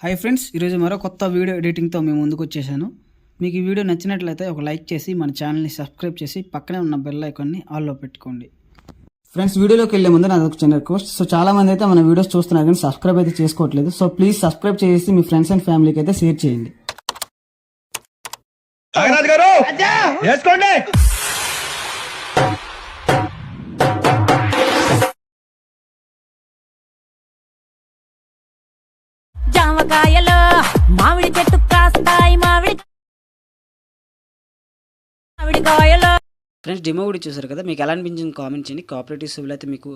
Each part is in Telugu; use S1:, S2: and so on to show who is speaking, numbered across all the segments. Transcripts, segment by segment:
S1: హాయ్ ఫ్రెండ్స్, ఈరోజు మరో కొత్త వీడియో ఎడిటింగ్తో మేము ముందుకు వచ్చేసాను. మీకు ఈ వీడియో నచ్చినట్లయితే ఒక లైక్ చేసి మన ఛానల్ని సబ్స్క్రైబ్ చేసి పక్కనే ఉన్న బెల్ ఐకాన్ని ఆల్లో పెట్టుకోండి. ఫ్రెండ్స్, వీడియోలోకి వెళ్ళే ముందు నాది ఒక చిన్న రిక్వెస్ట్. సో చాలా మంది అయితే మన వీడియోస్ చూస్తున్నారు కానీ సబ్స్క్రైబ్ అయితే చేసుకోవట్లేదు. సో ప్లీజ్ సబ్స్క్రైబ్ చేసి మీ ఫ్రెండ్స్ అండ్ ఫ్యామిలీకి అయితే షేర్ చేయండి.
S2: జామకాయలు మామిడి చెట్టు కాస్తాయి మామిడికాయలు.
S1: ఫ్రెండ్స్, డెమో వీడియో చూసారు కదా, మీకు ఎలా అనిపించింది కామెంట్ చేయండి. కోఆపరేటివ్ సివిల్ అయితే మీకు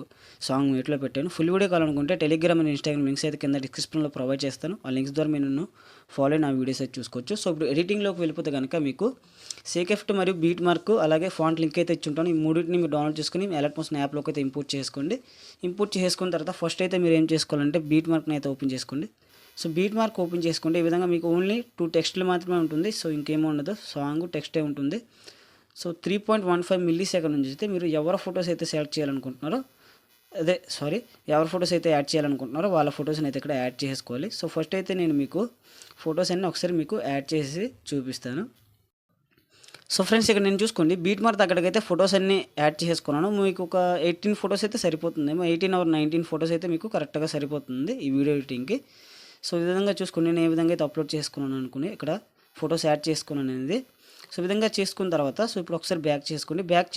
S1: సాంగ్ మ్యూట్లో పెట్టాను. ఫుల్ వీడియో కావాలనుకుంటే టెలిగ్రామ్ అండ్ ఇన్స్టాగ్రామ్ లింక్స్ అయితే కింద డిస్క్రిప్షన్లో ప్రొవైడ్ చేస్తాను. ఆ లింక్స్ ద్వారా మీరు ఫాలో అయిన వీడియోస్ అయితే చూసుకోవచ్చు. సో ఇప్పుడు ఎడిటింగ్లోకి వెళ్ళిపోతే కనుక మీకు సేకెఫ్ట్ మరియు బీట్ మార్క్ అలాగే ఫాంట్ లింక్ అయితే ఇచ్చుంటాను. ఈ మూడింటిని మీరు డౌన్లోడ్ చేసుకుని ఎలర్ట్ మోషన్ యాప్లోకి అయితే ఇంపోర్ట్ చేసుకోండి. ఇంపోర్ట్ చేసుకున్న తర్వాత ఫస్ట్ అయితే మీరు ఏం చేసుకోవాలంటే బీట్ మార్క్ని అయితే ఓపెన్ చేసుకోండి. సో బీట్ మార్క్ ఓపెన్ చేసుకుంటే ఈ విధంగా మీకు ఓన్లీ 2 టెక్స్ట్లు మాత్రమే ఉంటుంది. సో ఇంకేమో ఉండదు, సాంగ్ టెక్స్టే ఉంటుంది. సో 3.15 మిల్లీ సెకండ్ నుంచి అయితే మీరు ఎవరి ఫొటోస్ అయితే సెలెక్ట్ చేయాలనుకుంటున్నారో ఎవరి ఫొటోస్ అయితే యాడ్ చేయాలనుకుంటున్నారో వాళ్ళ ఫొటోస్ని అయితే ఇక్కడ యాడ్ చేసుకోవాలి. సో ఫస్ట్ అయితే నేను మీకు ఫొటోస్ అన్నీ ఒకసారి మీకు యాడ్ చేసి చూపిస్తాను. సో ఫ్రెండ్స్, ఇక్కడ నేను చూసుకోండి బీట్ మార్క్ దగ్గరకైతే ఫొటోస్ అన్నీ యాడ్ చేసుకున్నాను. మీకు ఒక 18 ఫొటోస్ అయితే సరిపోతుందేమో, 18 or 19 ఫొటోస్ అయితే మీకు కరెక్ట్గా సరిపోతుంది ఈ వీడియో ఎడిటింగ్కి. సో ఈ విధంగా చూసుకుని నేను ఏ విధంగా అయితే అప్లోడ్ చేసుకున్నాను అనుకుని ఇక్కడ ఫొటోస్ యాడ్ చేసుకున్నాను అనేది. సో ఈ విధంగా చేసుకున్న తర్వాత సో ఇప్పుడు ఒకసారి బ్యాక్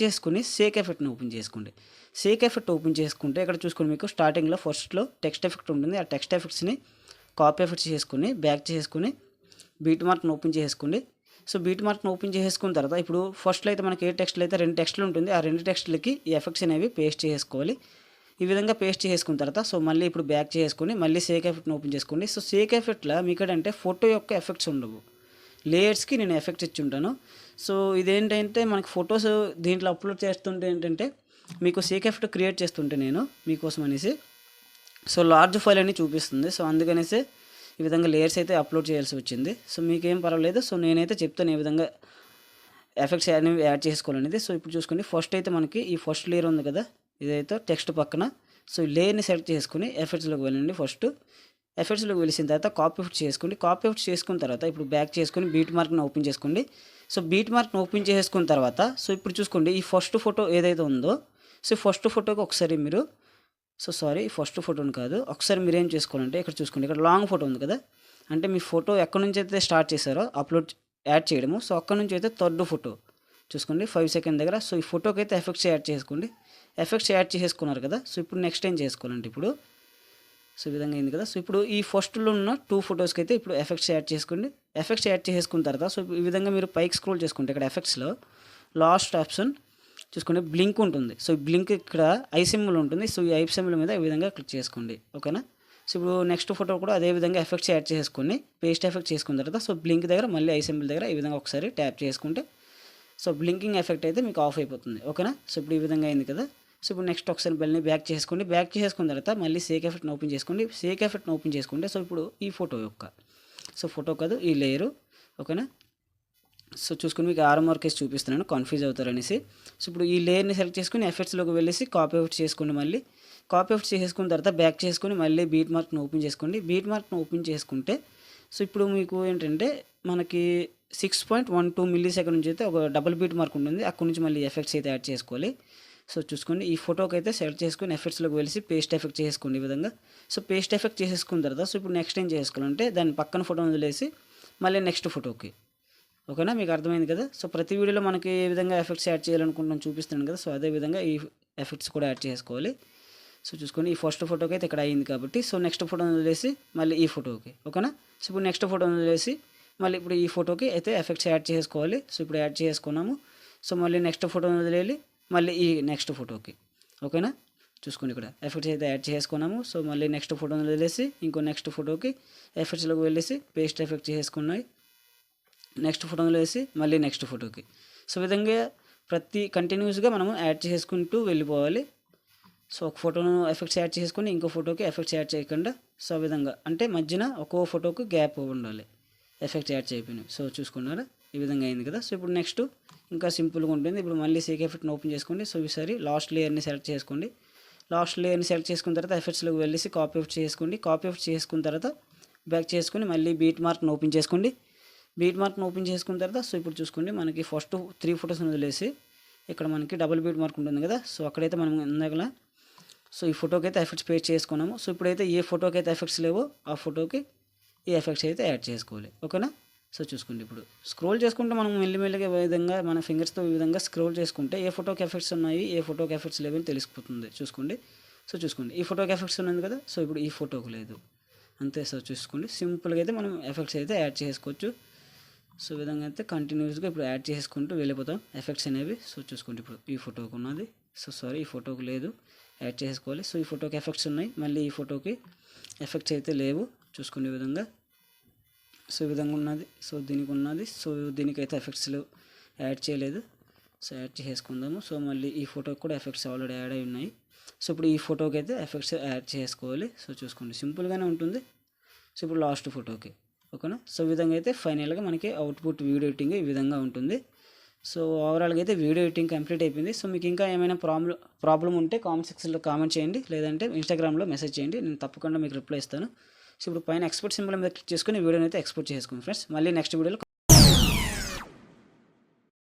S1: చేసుకుని సేక్ ఎఫెక్ట్ని ఓపెన్ చేసుకోండి. సేక్ ఎఫెక్ట్ ఓపెన్ చేసుకుంటే ఇక్కడ చూసుకుని మీకు స్టార్టింగ్లో ఫస్ట్లో టెక్స్ట్ ఎఫెక్ట్ ఉంటుంది. ఆ టెక్స్ట్ ఎఫెక్ట్స్ని కాపీ ఎఫెక్ట్స్ చేసుకుని బ్యాక్ చేసుకుని బీట్ మార్క్ని ఓపెన్ చేసుకోండి. సో బీట్ మార్క్ని ఓపెన్ చేసుకున్న తర్వాత ఇప్పుడు ఫస్ట్లో అయితే మనకి ఏ టెక్స్ట్లు అయితే 2 టెక్స్ట్లు ఉంటుంది. ఆ 2 టెక్స్ట్లకి ఈ ఎఫెక్ట్స్ అనేవి పేస్ట్ చేసుకోవాలి. ఈ విధంగా పేస్ట్ చేసుకున్న తర్వాత సో మళ్ళీ ఇప్పుడు బ్యాక్ చేసుకుని మళ్ళీ సేక్ ఎఫెక్ట్ని ఓపెన్ చేసుకోండి. సో సేక్ ఎఫెక్ట్లో మీకంటే ఫోటో యొక్క ఎఫెక్ట్స్ ఉండవు, లేయర్స్కి నేను ఎఫెక్ట్స్ ఇచ్చి ఉంటాను. సో ఇదేంటంటే మనకి ఫొటోస్ దీంట్లో అప్లోడ్ చేస్తుంటే ఏంటంటే మీకు సేక్ ఎఫెక్ట్ క్రియేట్ చేస్తుంటే నేను మీకోసం అనేసి సో లార్జ్ ఫైల్ అని చూపిస్తుంది. సో అందుకనేసి ఈ విధంగా లేయర్స్ అయితే అప్లోడ్ చేయాల్సి వచ్చింది. సో మీకేం పర్వాలేదు. సో నేనైతే చెప్తాను ఏ విధంగా ఎఫెక్ట్స్ అనేవి యాడ్ చేసుకోవాలనేది. సో ఇప్పుడు చూసుకోండి, ఫస్ట్ అయితే మనకి ఈ ఫస్ట్ లేయర్ ఉంది కదా, ఇదైతే టెక్స్ట్ పక్కన. సో ఈ లేయర్ని సెలెక్ట్ చేసుకుని ఎఫెక్ట్స్లోకి వెళ్ళండి. ఫస్ట్ ఎఫెక్ట్స్లోకి వెళ్ళిన తర్వాత కాపీ ఎఫెక్ట్స్ చేసుకోండి. కాపీ ఎఫెక్ట్స్ చేసుకున్న తర్వాత ఇప్పుడు బ్యాక్ చేసుకుని బీట్ మార్క్ని ఓపెన్ చేసుకోండి. సో బీట్ మార్క్ని ఓపెన్ చేసుకున్న తర్వాత సో ఇప్పుడు చూసుకోండి ఈ ఫస్ట్ ఫోటో ఏదైతే ఉందో సో ఫస్ట్ ఫోటోకి ఒకసారి మీరు ఫస్ట్ ఫోటోని కాదు, ఒకసారి మీరు ఏం చేసుకోవాలంటే ఇక్కడ చూసుకోండి, ఇక్కడ లాంగ్ ఫోటో ఉంది కదా, అంటే మీ ఫోటో ఎక్కడి నుంచి అయితే స్టార్ట్ చేశారో అప్లోడ్ యాడ్ చేయడము. సో అక్కడ నుంచి అయితే థర్డ్ ఫోటో చూసుకోండి 5 సెకండ్ దగ్గర. సో ఈ ఫోటోకి అయితే ఎఫెక్ట్స్ యాడ్ చేసుకోండి. ఎఫెక్ట్స్ యాడ్ చేసుకున్నారు కదా. సో ఇప్పుడు నెక్స్ట్ ఏం చేసుకోవాలంటే ఇప్పుడు సో ఈ విధంగా అయింది కదా. సో ఇప్పుడు ఈ ఫస్ట్లో ఉన్న 2 ఫొటోస్కి అయితే ఇప్పుడు ఎఫెక్ట్స్ యాడ్ చేసుకోండి. ఎఫెక్ట్స్ యాడ్ చేసుకున్న తర్వాత సో ఈ విధంగా మీరు పైకి స్క్రోల్ చేసుకుంటే ఇక్కడ ఎఫెక్ట్స్లో లాస్ట్ ఆప్షన్ చూసుకోండి, బ్లింక్ ఉంటుంది. సో ఈ బ్లింక్ ఇక్కడ ఐ సింబల్ ఉంటుంది. సో ఈ ఐ సింబల్ మీద ఈ విధంగా క్లిక్ చేసుకోండి, ఓకేనా. సో ఇప్పుడు నెక్స్ట్ ఫోటో కూడా అదే విధంగా ఎఫెక్ట్స్ యాడ్ చేసుకొని పేస్ట్ ఎఫెక్ట్ చేసుకున్న తర్వాత సో బ్లింక్ దగ్గర మళ్ళీ ఐ సింబల్ దగ్గర ఈ విధంగా ఒకసారి ట్యాప్ చేసుకుంటే సో బ్లింకింగ్ ఎఫెక్ట్ అయితే మీకు ఆఫ్ అయిపోతుంది, ఓకేనా. సో ఇప్పుడు ఈ విధంగా అయింది కదా. సో ఇప్పుడు నెక్స్ట్ ఒకసారి బెల్ని బ్యాక్ చేసుకోండి. బ్యాక్ చేసుకున్న తర్వాత మళ్ళీ సేక్ ఎఫెక్ట్ని ఓపెన్ చేసుకోండి. సేక్ ఎఫెక్ట్ని ఓపెన్ చేసుకుంటే సో ఇప్పుడు ఈ ఫోటో యొక్క ఫోటో కాదు ఈ లేయరు, ఓకేనా. సో చూసుకుని మీకు ఆర్ఎం వర్కేసి చూపిస్తున్నాను, కన్ఫ్యూజ్ అవుతారనేసి. సో ఇప్పుడు ఈ లేయర్ని సెలెక్ట్ చేసుకుని ఎఫెక్ట్స్లోకి వెళ్ళేసి కాపీ ఎఫెక్ట్స్ చేసుకోండి. మళ్ళీ కాపీ ఎఫెక్ట్స్ చేసుకున్న తర్వాత బ్యాక్ చేసుకుని మళ్ళీ బీట్ మార్క్ని ఓపెన్ చేసుకోండి. బీట్ మార్క్ని ఓపెన్ చేసుకుంటే సో ఇప్పుడు మీకు ఏంటంటే మనకి 6.12 మిల్లీ సెకండ్ నుంచి అయితే ఒక డబుల్ బీట్ మార్క్ ఉంటుంది. అక్కడ నుంచి మళ్ళీ ఎఫెక్ట్స్ అయితే యాడ్ చేసుకోవాలి. సో చూసుకోండి ఈ ఫోటోకి అయితే సెలెక్ట్ చేసుకుని ఎఫెక్ట్స్లోకి వెళ్ళి పేస్ట్ ఎఫెక్ట్ చేసుకోండి ఈ విధంగా. సో పేస్ట్ ఎఫెక్ట్ చేసేసుకున్న తర్వాత సో ఇప్పుడు నెక్స్ట్ ఏం చేసుకోవాలంటే దాని పక్కన ఫోటో వదిలేసి మళ్ళీ నెక్స్ట్ ఫోటోకి, ఓకేనా. మీకు అర్థమైంది కదా. సో ప్రతి వీడియోలో మనకి ఏ విధంగా ఎఫెక్ట్స్ యాడ్ చేయాలనుకుంటున్నాను చూపిస్తున్నాను కదా. సో అదే విధంగా ఈ ఎఫెక్ట్స్ కూడా యాడ్ చేసుకోవాలి. సో చూసుకొని ఈ ఫస్ట్ ఫోటోకి అయితే ఇక్కడ అయింది కాబట్టి సో నెక్స్ట్ ఫోటోని వదిలేసి మళ్ళీ ఈ ఫోటోకి, ఓకేనా. సో ఇప్పుడు నెక్స్ట్ ఫోటోని వదిలేసి మళ్ళీ ఇప్పుడు ఈ ఫోటోకి అయితే ఎఫెక్ట్స్ యాడ్ చేసుకోవాలి. సో ఇప్పుడు యాడ్ చేసుకున్నాము. సో మళ్ళీ నెక్స్ట్ ఫోటోని వదిలేయాలి మళ్ళీ ఈ నెక్స్ట్ ఫోటోకి, ఓకేనా. చూసుకోండి ఇక్కడ ఎఫెక్ట్స్ అయితే యాడ్ చేసుకున్నాము. సో మళ్ళీ నెక్స్ట్ ఫోటోని వదిలేసి ఇంకో నెక్స్ట్ ఫోటోకి ఎఫెక్ట్స్లోకి వెళ్ళేసి పేస్ట్ ఎఫెక్ట్ చేసుకున్నాయి. నెక్స్ట్ ఫోటోలో వేసి మళ్ళీ నెక్స్ట్ ఫోటోకి. సో విధంగా ప్రతి కంటిన్యూస్గా మనము యాడ్ చేసుకుంటూ వెళ్ళిపోవాలి. సో ఒక ఫోటోను ఎఫెక్ట్స్ యాడ్ చేసుకుని ఇంకో ఫోటోకి ఎఫెక్ట్స్ యాడ్ చేయకుండా సో ఆ విధంగా అంటే మధ్యన ఒక్కో ఫోటోకి గ్యాప్ ఉండాలి ఎఫెక్ట్స్ యాడ్ చేయకపోయినాయి. సో చూసుకున్నారా ఈ విధంగా అయింది కదా. సో ఇప్పుడు నెక్స్ట్ ఇంకా సింపుల్గా ఉంటుంది. ఇప్పుడు మళ్ళీ సేక్ ఎఫెక్ట్ని ఓపెన్ చేసుకోండి. సో ఈసారి లాస్ట్ లేయర్ని సెలెక్ట్ చేసుకోండి. లాస్ట్ లేయర్ని సెలెక్ట్ చేసుకున్న తర్వాత ఎఫెక్ట్స్లోకి వెళ్ళేసి కాపీ ఎఫెక్ట్ చేసుకోండి. కాపీ ఎఫెక్ట్ చేసుకున్న తర్వాత బ్యాక్ చేసుకుని మళ్ళీ బీట్ మార్క్ని ఓపెన్ చేసుకోండి. బీట్ మార్క్ని ఓపెన్ చేసుకున్న తర్వాత సో ఇప్పుడు చూసుకోండి మనకి ఫస్ట్ 3 ఫొటోస్ని వదిలేసి ఇక్కడ మనకి డబుల్ బీట్ మార్క్ ఉంటుంది కదా, సో అక్కడైతే మనం ఇందాకలా సో ఈ ఫోటోకి అయితే ఎఫెక్ట్స్ పేస్ట్ చేసుకున్నాము. సో ఇప్పుడైతే ఏ ఫోటోకి అయితే ఎఫెక్ట్స్ లేవో ఆ ఫోటోకి ఈ ఎఫెక్ట్స్ అయితే యాడ్ చేసుకోవాలి. ఓకేనా. సో చూసుకోండి ఇప్పుడు స్క్రోల్ చేసుకుంటే మనం మెల్లిమెల్లిగా ఈ విధంగా మన ఫింగర్స్తో ఈ విధంగా స్క్రోల్ చేసుకుంటే ఏ ఫోటోకి ఎఫెక్ట్స్ ఉన్నాయి ఏ ఫోటోకి ఎఫెక్ట్స్ లేవని తెలిసిపోతుంది. చూసుకోండి. సో చూసుకోండి ఈ ఫోటోకి ఎఫెక్ట్స్ ఉన్నది కదా, సో ఇప్పుడు ఈ ఫోటోకి లేదు అంతే. సో చూసుకోండి సింపుల్గా అయితే మనం ఎఫెక్ట్స్ అయితే యాడ్ చేసుకోవచ్చు. సో ఈ విధంగా అయితే కంటిన్యూస్గా ఇప్పుడు యాడ్ చేసుకుంటూ వెళ్ళిపోతాం ఎఫెక్ట్స్ అనేవి. సో చూసుకోండి ఇప్పుడు ఈ ఫోటోకి ఉన్నది, సో సారీ ఈ ఫోటోకి లేదు, యాడ్ చేసుకోవాలి. సో ఈ ఫోటోకి ఎఫెక్ట్స్ ఉన్నాయి, మళ్ళీ ఈ ఫోటోకి ఎఫెక్ట్స్ అయితే లేవు. చూసుకోండి ఈ విధంగా. సో ఈ విధంగా ఉన్నది, సో దీనికి ఉన్నది, సో దీనికైతే ఎఫెక్ట్స్ లేవు, యాడ్ చేయలేదు. సో యాడ్ చేసుకుందాము. సో మళ్ళీ ఈ ఫోటోకి కూడా ఎఫెక్ట్స్ ఆల్రెడీ యాడ్ అయి ఉన్నాయి. సో ఇప్పుడు ఈ ఫోటోకి అయితే ఎఫెక్ట్స్ యాడ్ చేసుకోవాలి. సో చూసుకోండి సింపుల్గానే ఉంటుంది. సో ఇప్పుడు లాస్ట్ ఫోటోకి ఓకేనా. సో ఈ విధంగా అయితే ఫైనల్గా మనకి అవుట్పుట్ వీడియో ఎడిటింగ్ ఈ విధంగా ఉంటుంది. సో ఓవరాల్గా అయితే వీడియో ఎడిటింగ్ కంప్లీట్ అయిపోయింది. సో మీకు ఇంకా ఏమైనా ప్రాబ్లం ఉంటే కామెంట్ సెక్షన్లో కామెంట్ చేయండి, లేదంటే ఇన్స్టాగ్రామ్లో మెసేజ్ చేయండి, నేను తప్పకుండా మీకు రిప్లై ఇస్తాను. సో ఇప్పుడు పైన ఎక్స్పోర్ట్ సింబల్ మీద క్లిక్ చేసుకుని వీడియోని అయితే ఎక్స్పోర్ట్ చేసుకోండి ఫ్రెండ్స్. మళ్ళీ నెక్స్ట్ వీడియోలో